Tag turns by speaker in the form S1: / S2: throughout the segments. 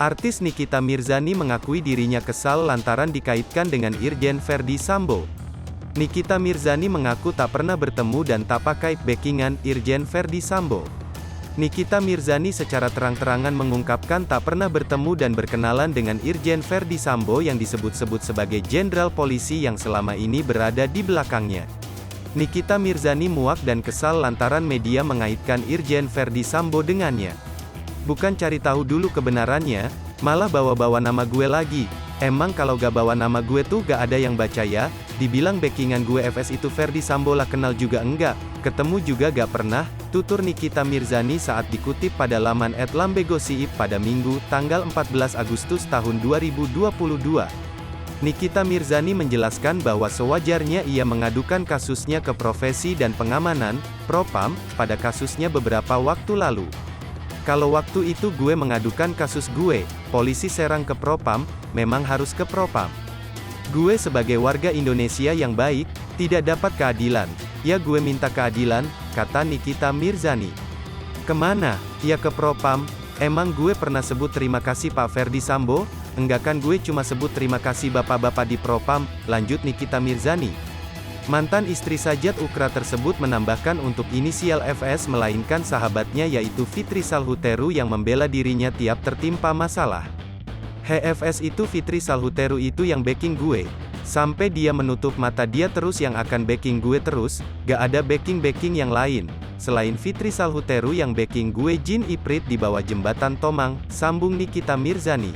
S1: Artis Nikita Mirzani mengakui dirinya kesal lantaran dikaitkan dengan Irjen Verdi Sambo. Nikita Mirzani mengaku tak pernah bertemu dan tak pakai backingan Irjen Verdi Sambo. Nikita Mirzani secara terang-terangan mengungkapkan tak pernah bertemu dan berkenalan dengan Irjen Verdi Sambo yang disebut-sebut sebagai jenderal polisi yang selama ini berada di belakangnya. Nikita Mirzani muak dan kesal lantaran media mengaitkan Irjen Verdi Sambo dengannya. Bukan cari tahu dulu kebenarannya, malah bawa-bawa nama gue lagi. Emang kalau gak bawa nama gue tuh gak ada yang baca ya? Dibilang backingan gue FS itu Verdi Sambo lah, kenal juga enggak, ketemu juga gak pernah, tutur Nikita Mirzani saat dikutip pada laman @lambegosiip pada Minggu, tanggal 14 Agustus tahun 2022. Nikita Mirzani menjelaskan bahwa sewajarnya ia mengadukan kasusnya ke Profesi dan Pengamanan, Propam, pada kasusnya beberapa waktu lalu. Kalau waktu itu gue mengadukan kasus gue, polisi serang ke Propam, memang harus ke Propam. Gue sebagai warga Indonesia yang baik, tidak dapat keadilan. Ya gue minta keadilan, kata Nikita Mirzani. Kemana? Ya ke Propam. Emang gue pernah sebut terima kasih Pak Verdi Sambo? Enggak kan, gue cuma sebut terima kasih bapak-bapak di Propam, lanjut Nikita Mirzani. Mantan istri Sajat Ukra tersebut menambahkan untuk inisial FS melainkan sahabatnya yaitu Fitri Salhuteru yang membela dirinya tiap tertimpa masalah. HFS itu Fitri Salhuteru itu yang backing gue. Sampai dia menutup mata dia terus yang akan backing gue terus, gak ada backing-backing yang lain. Selain Fitri Salhuteru yang backing gue Jin Iprit di bawah jembatan Tomang, sambung Nikita Mirzani.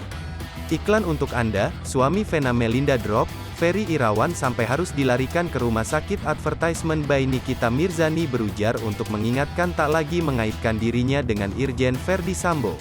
S1: Iklan untuk Anda, suami Vena Melinda drop, Ferry Irawan sampai harus dilarikan ke rumah sakit. Advertisement by Nikita Mirzani berujar untuk mengingatkan tak lagi mengaitkan dirinya dengan Irjen Verdi Sambo.